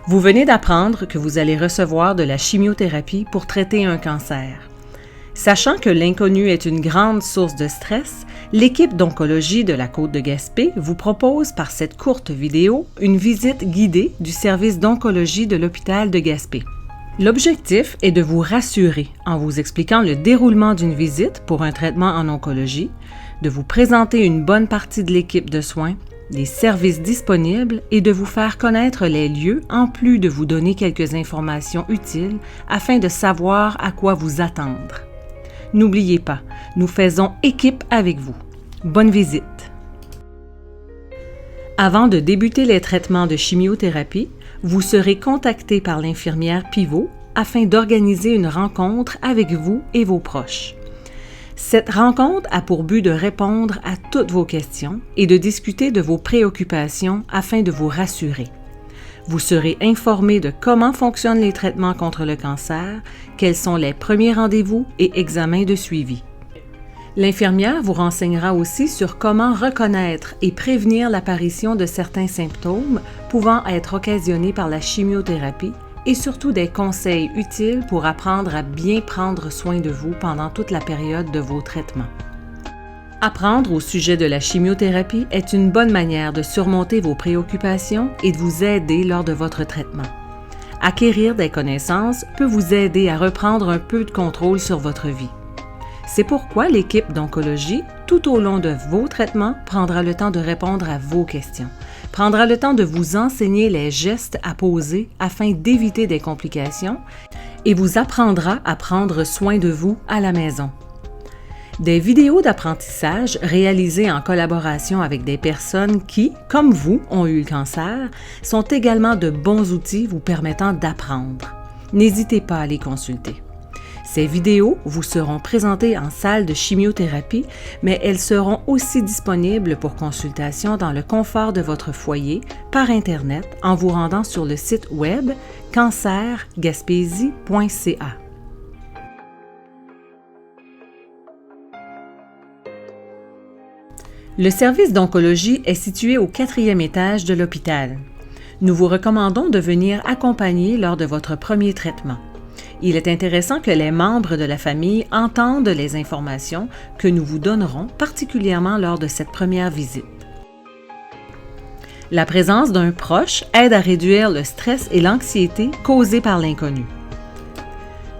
Vous venez d'apprendre que vous allez recevoir de la chimiothérapie pour traiter un cancer. Sachant que l'inconnu est une grande source de stress, l'équipe d'oncologie de la Côte de Gaspé vous propose par cette courte vidéo une visite guidée du service d'oncologie de l'hôpital de Gaspé. L'objectif est de vous rassurer en vous expliquant le déroulement d'une visite pour un traitement en oncologie, de vous présenter une bonne partie de l'équipe de soins, les services disponibles et de vous faire connaître les lieux en plus de vous donner quelques informations utiles afin de savoir à quoi vous attendre. N'oubliez pas, nous faisons équipe avec vous. Bonne visite! Avant de débuter les traitements de chimiothérapie, vous serez contacté par l'infirmière pivot afin d'organiser une rencontre avec vous et vos proches. Cette rencontre a pour but de répondre à toutes vos questions et de discuter de vos préoccupations afin de vous rassurer. Vous serez informé de comment fonctionnent les traitements contre le cancer, quels sont les premiers rendez-vous et examens de suivi. L'infirmière vous renseignera aussi sur comment reconnaître et prévenir l'apparition de certains symptômes pouvant être occasionnés par la chimiothérapie et surtout des conseils utiles pour apprendre à bien prendre soin de vous pendant toute la période de vos traitements. Apprendre au sujet de la chimiothérapie est une bonne manière de surmonter vos préoccupations et de vous aider lors de votre traitement. Acquérir des connaissances peut vous aider à reprendre un peu de contrôle sur votre vie. C'est pourquoi l'équipe d'oncologie, tout au long de vos traitements, prendra le temps de répondre à vos questions, prendra le temps de vous enseigner les gestes à poser afin d'éviter des complications et vous apprendra à prendre soin de vous à la maison. Des vidéos d'apprentissage réalisées en collaboration avec des personnes qui, comme vous, ont eu le cancer, sont également de bons outils vous permettant d'apprendre. N'hésitez pas à les consulter. Ces vidéos vous seront présentées en salle de chimiothérapie, mais elles seront aussi disponibles pour consultation dans le confort de votre foyer par Internet en vous rendant sur le site web cancergaspésie.ca. Le service d'oncologie est situé au 4e étage de l'hôpital. Nous vous recommandons de venir accompagner lors de votre premier traitement. Il est intéressant que les membres de la famille entendent les informations que nous vous donnerons, particulièrement lors de cette première visite. La présence d'un proche aide à réduire le stress et l'anxiété causés par l'inconnu.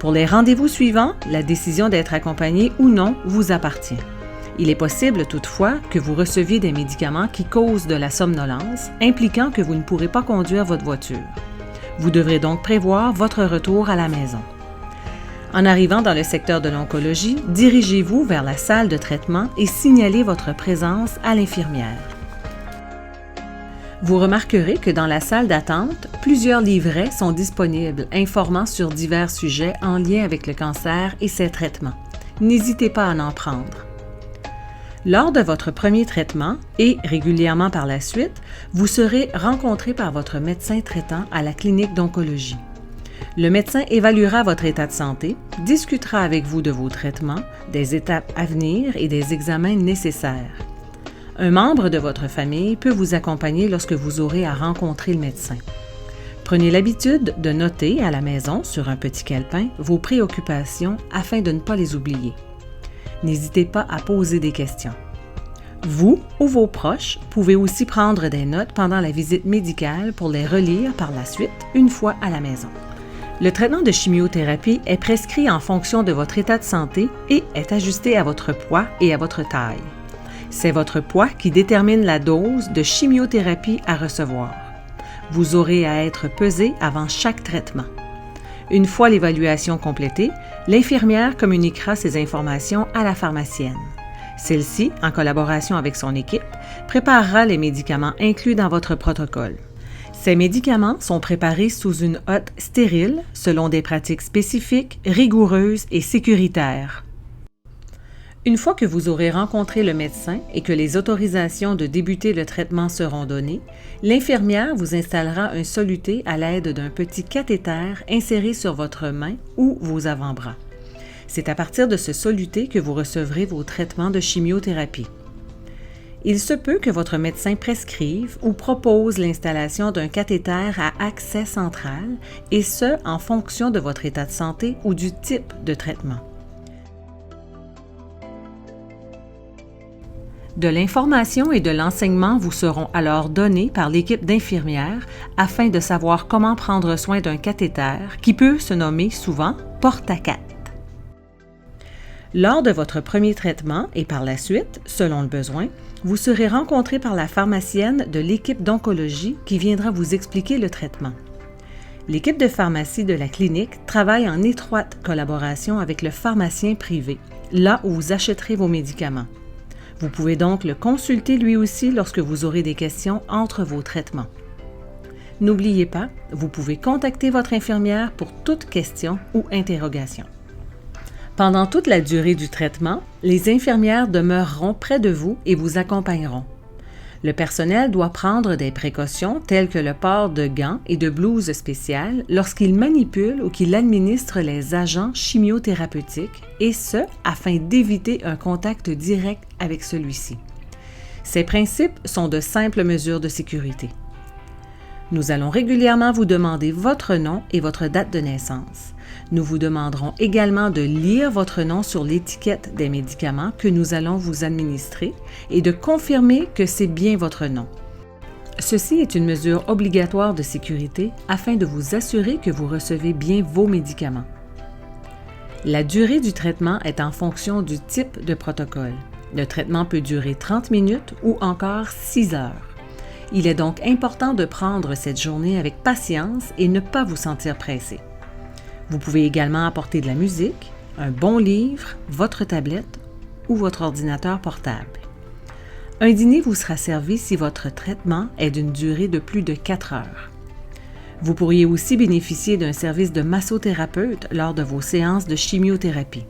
Pour les rendez-vous suivants, la décision d'être accompagné ou non vous appartient. Il est possible toutefois que vous receviez des médicaments qui causent de la somnolence, impliquant que vous ne pourrez pas conduire votre voiture. Vous devrez donc prévoir votre retour à la maison. En arrivant dans le secteur de l'oncologie, dirigez-vous vers la salle de traitement et signalez votre présence à l'infirmière. Vous remarquerez que dans la salle d'attente, plusieurs livrets sont disponibles informant sur divers sujets en lien avec le cancer et ses traitements. N'hésitez pas à en prendre. Lors de votre premier traitement et régulièrement par la suite, vous serez rencontré par votre médecin traitant à la clinique d'oncologie. Le médecin évaluera votre état de santé, discutera avec vous de vos traitements, des étapes à venir et des examens nécessaires. Un membre de votre famille peut vous accompagner lorsque vous aurez à rencontrer le médecin. Prenez l'habitude de noter à la maison, sur un petit calepin, vos préoccupations afin de ne pas les oublier. N'hésitez pas à poser des questions. Vous ou vos proches pouvez aussi prendre des notes pendant la visite médicale pour les relire par la suite une fois à la maison. Le traitement de chimiothérapie est prescrit en fonction de votre état de santé et est ajusté à votre poids et à votre taille. C'est votre poids qui détermine la dose de chimiothérapie à recevoir. Vous aurez à être pesé avant chaque traitement. Une fois l'évaluation complétée, l'infirmière communiquera ces informations à la pharmacienne. Celle-ci, en collaboration avec son équipe, préparera les médicaments inclus dans votre protocole. Ces médicaments sont préparés sous une hotte stérile, selon des pratiques spécifiques, rigoureuses et sécuritaires. Une fois que vous aurez rencontré le médecin et que les autorisations de débuter le traitement seront données, l'infirmière vous installera un soluté à l'aide d'un petit cathéter inséré sur votre main ou vos avant-bras. C'est à partir de ce soluté que vous recevrez vos traitements de chimiothérapie. Il se peut que votre médecin prescrive ou propose l'installation d'un cathéter à accès central, et ce, en fonction de votre état de santé ou du type de traitement. De l'information et de l'enseignement vous seront alors donnés par l'équipe d'infirmières afin de savoir comment prendre soin d'un cathéter qui peut se nommer souvent porte-à-cat. Lors de votre premier traitement et par la suite, selon le besoin, vous serez rencontré par la pharmacienne de l'équipe d'oncologie qui viendra vous expliquer le traitement. L'équipe de pharmacie de la clinique travaille en étroite collaboration avec le pharmacien privé, là où vous achèterez vos médicaments. Vous pouvez donc le consulter lui aussi lorsque vous aurez des questions entre vos traitements. N'oubliez pas, vous pouvez contacter votre infirmière pour toute question ou interrogation. Pendant toute la durée du traitement, les infirmières demeureront près de vous et vous accompagneront. Le personnel doit prendre des précautions telles que le port de gants et de blouses spéciales lorsqu'il manipule ou qu'il administre les agents chimiothérapeutiques, et ce, afin d'éviter un contact direct avec celui-ci. Ces principes sont de simples mesures de sécurité. Nous allons régulièrement vous demander votre nom et votre date de naissance. Nous vous demanderons également de lire votre nom sur l'étiquette des médicaments que nous allons vous administrer et de confirmer que c'est bien votre nom. Ceci est une mesure obligatoire de sécurité afin de vous assurer que vous recevez bien vos médicaments. La durée du traitement est en fonction du type de protocole. Le traitement peut durer 30 minutes ou encore 6 heures. Il est donc important de prendre cette journée avec patience et ne pas vous sentir pressé. Vous pouvez également apporter de la musique, un bon livre, votre tablette ou votre ordinateur portable. Un dîner vous sera servi si votre traitement est d'une durée de plus de 4 heures. Vous pourriez aussi bénéficier d'un service de massothérapeute lors de vos séances de chimiothérapie.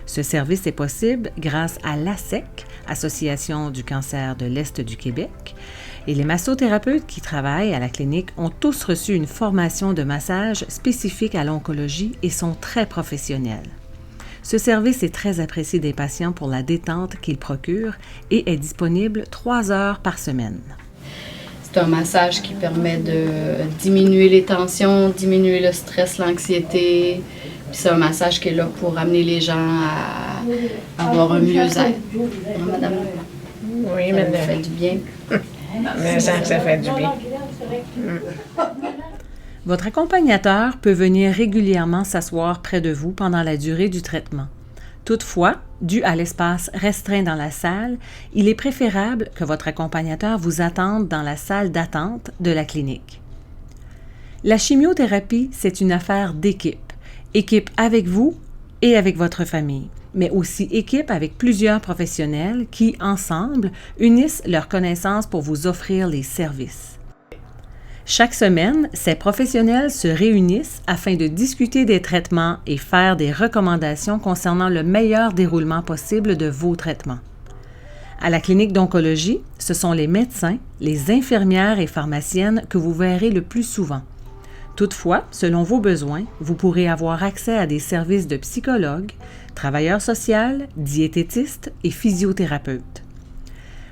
Ce service est possible grâce à l'ASEC, Association du cancer de l'Est du Québec, et les massothérapeutes qui travaillent à la clinique ont tous reçu une formation de massage spécifique à l'oncologie et sont très professionnels. Ce service est très apprécié des patients pour la détente qu'il procure et est disponible 3 heures par semaine. C'est un massage qui permet de diminuer les tensions, diminuer le stress, l'anxiété. Puis c'est un massage qui est là pour amener les gens à avoir un mieux-être. Hein, madame? Oui, ça madame. vous fait du bien. Mais ça fait du bien. Votre accompagnateur peut venir régulièrement s'asseoir près de vous pendant la durée du traitement. Toutefois, dû à l'espace restreint dans la salle, il est préférable que votre accompagnateur vous attende dans la salle d'attente de la clinique. La chimiothérapie, c'est une affaire d'équipe. Équipe avec vous et avec votre famille, mais aussi équipe avec plusieurs professionnels qui, ensemble, unissent leurs connaissances pour vous offrir les services. Chaque semaine, ces professionnels se réunissent afin de discuter des traitements et faire des recommandations concernant le meilleur déroulement possible de vos traitements. À la clinique d'oncologie, ce sont les médecins, les infirmières et pharmaciennes que vous verrez le plus souvent. Toutefois, selon vos besoins, vous pourrez avoir accès à des services de psychologues, travailleurs sociaux, diététistes et physiothérapeutes.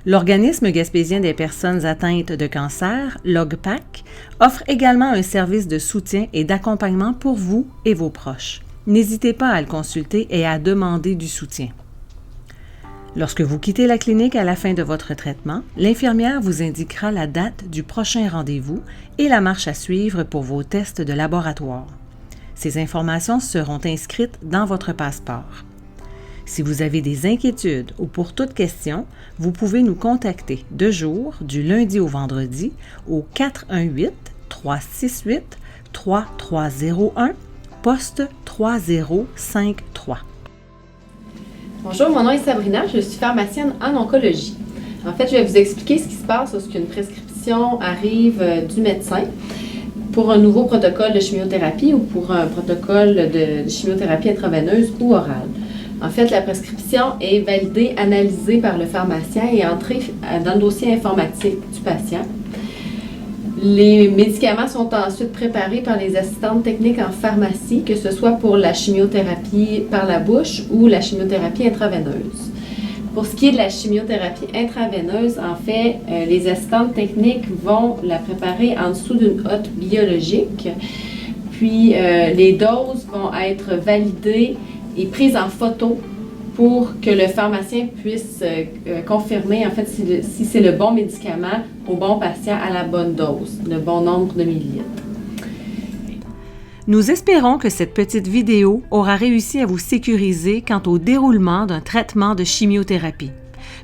L'Organisme gaspésien des personnes atteintes de cancer, l'OGPAC, offre également un service de soutien et d'accompagnement pour vous et vos proches. N'hésitez pas à le consulter et à demander du soutien. Lorsque vous quittez la clinique à la fin de votre traitement, l'infirmière vous indiquera la date du prochain rendez-vous et la marche à suivre pour vos tests de laboratoire. Ces informations seront inscrites dans votre passeport. Si vous avez des inquiétudes ou pour toute question, vous pouvez nous contacter de jour, du lundi au vendredi, au 418-368-3301, poste 3053. Bonjour, mon nom est Sabrina, je suis pharmacienne en oncologie. En fait, je vais vous expliquer ce qui se passe lorsqu'une prescription arrive du médecin pour un nouveau protocole de chimiothérapie ou pour un protocole de chimiothérapie intraveineuse ou orale. En fait, la prescription est validée, analysée par le pharmacien et entrée dans le dossier informatique du patient. Les médicaments sont ensuite préparés par les assistantes techniques en pharmacie, que ce soit pour la chimiothérapie par la bouche ou la chimiothérapie intraveineuse. Pour ce qui est de la chimiothérapie intraveineuse, en fait, les assistantes techniques vont la préparer en dessous d'une hotte biologique. Puis, les doses vont être validées et prises en photo pour que le pharmacien puisse confirmer, en fait, si c'est le bon médicament au bon patient à la bonne dose, le bon nombre de millilitres. Nous espérons que cette petite vidéo aura réussi à vous sécuriser quant au déroulement d'un traitement de chimiothérapie.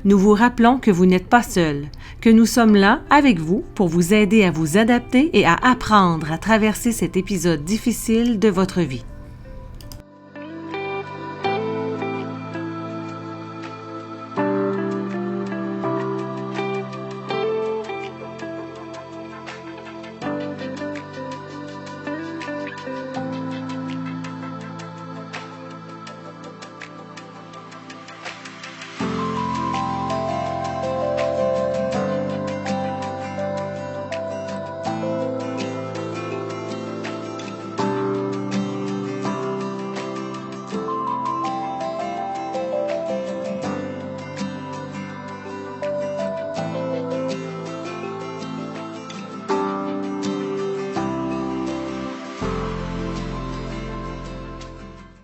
Nous vous rappelons que vous n'êtes pas seul, que nous sommes là avec vous pour vous aider à vous adapter et à apprendre à traverser cet épisode difficile de votre vie.